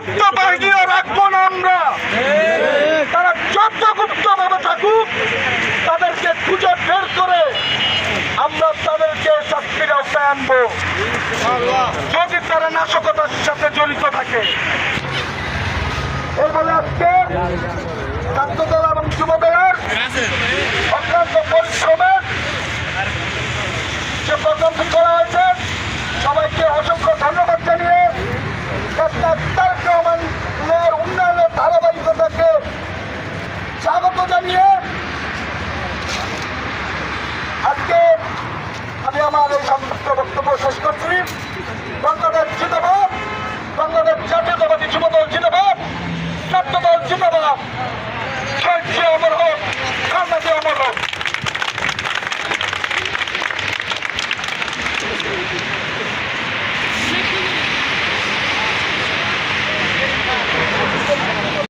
গুপ্ত বাহিনীও রাখবো না আমরা। তারা যত গুপ্ত ভাবে থাকুক, তাদেরকে খুঁজে বের করে আমরা তাদেরকে শাস্তির আওতায় আনবো, যদি তারা নাশকতার সাথে জড়িত থাকে। এর ফলে আজকে ছাত্রদল এবং যুবদলের অক্লান্ত পরিশ্রমের যে প্রকল্প করা হয়েছে, সবাইকে